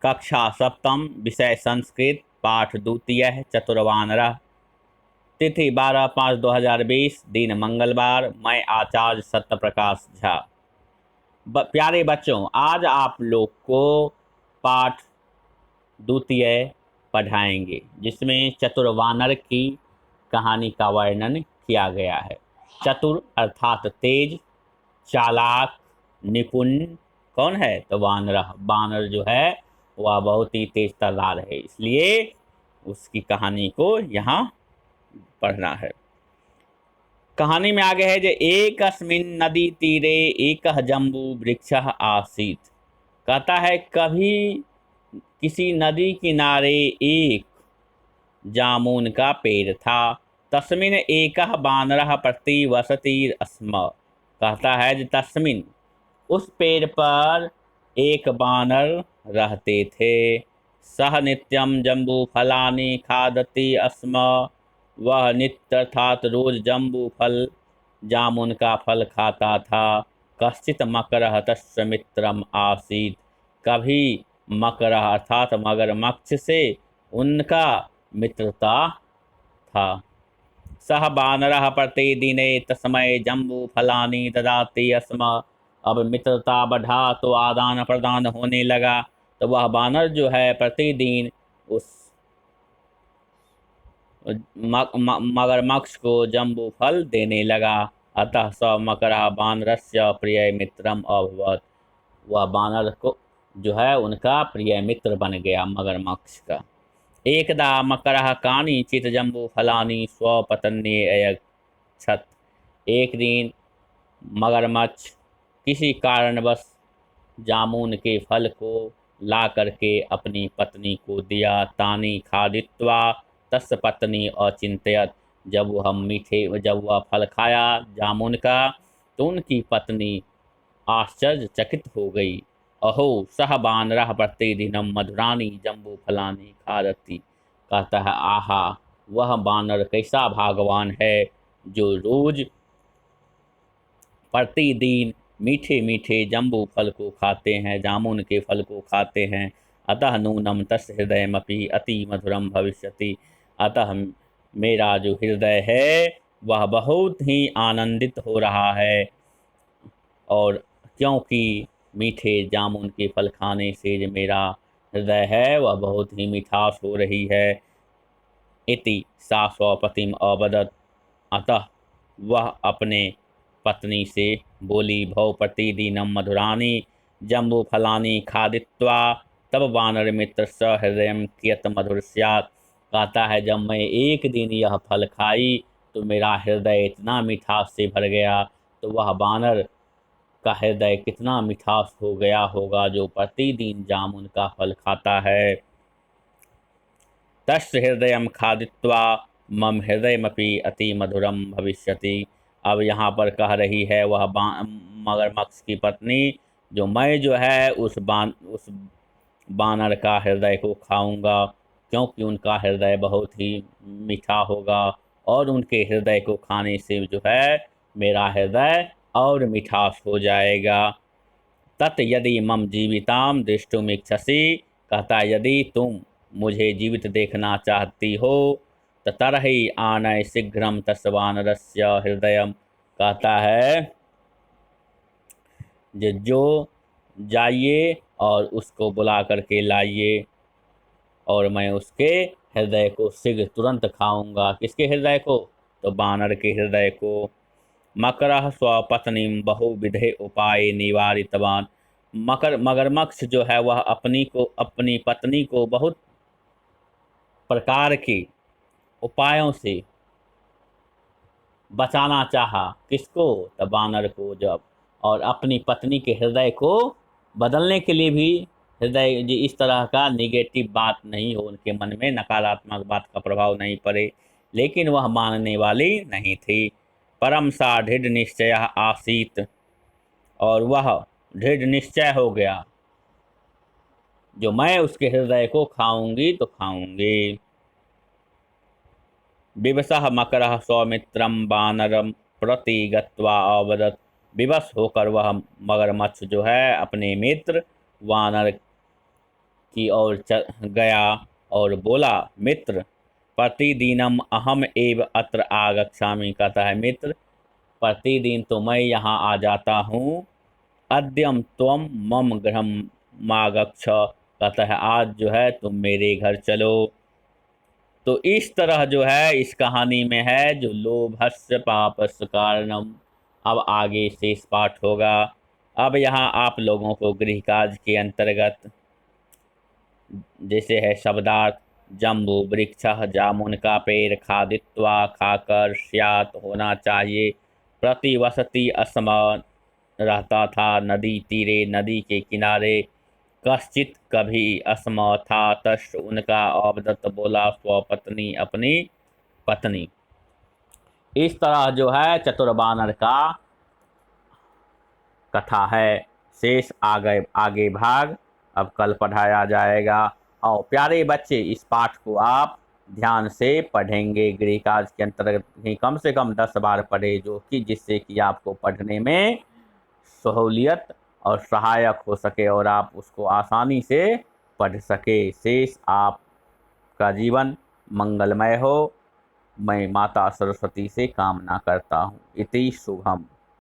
कक्षा सप्तम, विषय संस्कृत, पाठ द्वितीय, चतुर्वानरः। तिथि 12/5/2020, दिन मंगलवार। मैं आचार्य सत्यप्रकाश झा। प्यारे बच्चों, आज आप लोग को पाठ द्वितीय पढ़ाएंगे, जिसमें चतुर्वानर की कहानी का वर्णन किया गया है। चतुर अर्थात तेज, चालाक, निपुण कौन है? तो वानर। वानर जो है वह बहुत ही तेज तर्रार है, इसलिए उसकी कहानी को यहाँ पढ़ना है। कहानी में आगे है जो एकस्मिन् नदी तीरे एकः जम्बू वृक्षः आसीत्। कहता है कभी किसी नदी किनारे एक जामुन का पेड़ था। तस्मिन् एकः बानरः प्रतिवसति स्म। कहता है जो तस्मिन् उस पेड़ पर एक बानर रहते थे। सह नित्यम जम्बू फलानि खादति स्म। वह नित्य अर्थात रोज जम्बू फल, जामुन का फल खाता था। कश्चित मकरः तस्य मित्रम आसीत्। कभी मकरः अर्थात मगरमच्छ से उनका मित्रता था। सह बानरः प्रतिदिने तस्मै जम्बू फलानि ददाति स्म। अब मित्रता बढ़ा तो आदान प्रदान होने लगा, तो वह बानर जो है प्रतिदिन उस मगरमच्छ को जम्बू फल देने लगा। अतः स मकरः बानरस्य प्रिय मित्रम अभवत्। वह बानर को जो है उनका प्रिय मित्र बन गया मगरमच्छ का। एकदा मकरः कानिचित् जम्बू फलानि स्वपत्न्यै अयच्छत्। एक दिन मगरमच्छ किसी कारणवश जामुन के फल को ला करके अपनी पत्नी को दिया। तानि खादित्वा तस्य पत्नी अचिंत्यत। जब वह फल खाया जामुन का, तो उनकी पत्नी आश्चर्यचकित हो गई। अहो सह बानरः प्रतिदिनं मधुरानि जम्बू फलानि खादति। कहता है आहा, वह बानर कैसा भागवान है जो रोज प्रतिदिन मीठे मीठे जम्बू फल को खाते हैं, जामुन के फल को खाते हैं। अतः नूनम तस्य हृदयमपि अति मधुरम भविष्यति। अतः मेरा जो हृदय है वह बहुत ही आनंदित हो रहा है, और क्योंकि मीठे जामुन के फल खाने से जो मेरा हृदय है वह बहुत ही मिठास हो रही है। इति सा स्वपतिम अवदत्। अतः वह अपने पत्नी से बोली, भव प्रतिदिनं मधुरानि जम्बूफलानि खादित्वा तब वानर मित्र स हृदय कियत मधुर स्यात्। कहता है जब मैं एक दिन यह फल खाई तो मेरा हृदय इतना मिठास से भर गया, तो वह बानर का हृदय कितना मिठास हो गया होगा जो प्रतिदिन जामुन का फल खाता है। तस्य हृदय खादित्वा मम हृदयमपि अति मधुरम भविष्यति। अब यहाँ पर कह रही है वह मगरमच्छ की पत्नी, जो मैं जो है उस बानर का हृदय को खाऊंगा, क्योंकि उनका हृदय बहुत ही मीठा होगा, और उनके हृदय को खाने से जो है मेरा हृदय और मिठास हो जाएगा। तत् यदि मम जीविताम दृष्टुमिच्छसि। कहता यदि तुम मुझे जीवित देखना चाहती हो तो तरहि आनय शीघ्रम तस्वानरस्य हृदयम। कहता है जो जाइए और उसको बुला करके लाइए, और मैं उसके हृदय को शीघ्र तुरंत खाऊंगा। किसके हृदय को? तो बानर के हृदय को। मकरः स्वपत्नीं बहुविधे उपाय निवारितवान। मगरमच्छ जो है वह अपनी पत्नी को बहुत प्रकार के उपायों से बचाना चाहा। किसको? तो बानर को। जब और अपनी पत्नी के हृदय को बदलने के लिए भी, हृदय जी इस तरह का निगेटिव बात नहीं हो उनके मन में, नकारात्मक बात का प्रभाव नहीं पड़े, लेकिन वह मानने वाली नहीं थी। परम सा दृढ़ निश्चय आसीत। और वह दृढ़ निश्चय हो गया, जो मैं उसके हृदय को खाऊंगी तो खाऊंगी। विवशः मकरः सौमित्रम बानरम प्रति गत्वा अवदत्। विवश होकर वह मगरमच्छ जो है अपने मित्र वानर की ओर गया और बोला, मित्र, प्रतिदिनम अहम एव अत्र आगच्छामि। कहता है, मित्र, प्रतिदिन तो मैं यहाँ आ जाता हूँ। अद्यम त्वम मम गृहम मागच्छ। कहता है, आज जो है तुम मेरे घर चलो। तो इस तरह जो है इस कहानी में है जो लोभस्य पापस्य कारणम। अब आगे शेष पाठ होगा। अब यहाँ आप लोगों को गृह कार्य के अंतर्गत जैसे है शब्दार्थ, जम्बू वृक्ष, जामुन का पेड़, खादित्वा खाकर, स्यात होना चाहिए, प्रतिवसति असम रहता था, नदी तीरे नदी के किनारे, कश्चित कभी असम था, तस् उनका, अवदत्त बोला, स्वपत्नी अपनी पत्नी। इस तरह जो है चतुर्बानर का कथा है। शेष आगे आगे भाग अब कल पढ़ाया जाएगा। और प्यारे बच्चे, इस पाठ को आप ध्यान से पढ़ेंगे। गृह कार्य के अंतर्गत ही कम से कम 10 बार पढ़े, जो कि जिससे कि आपको पढ़ने में सहूलियत और सहायक हो सके और आप उसको आसानी से पढ़ सके। शेष आपका जीवन मंगलमय हो, मैं माता सरस्वती से कामना करता हूँ। इति शुभम।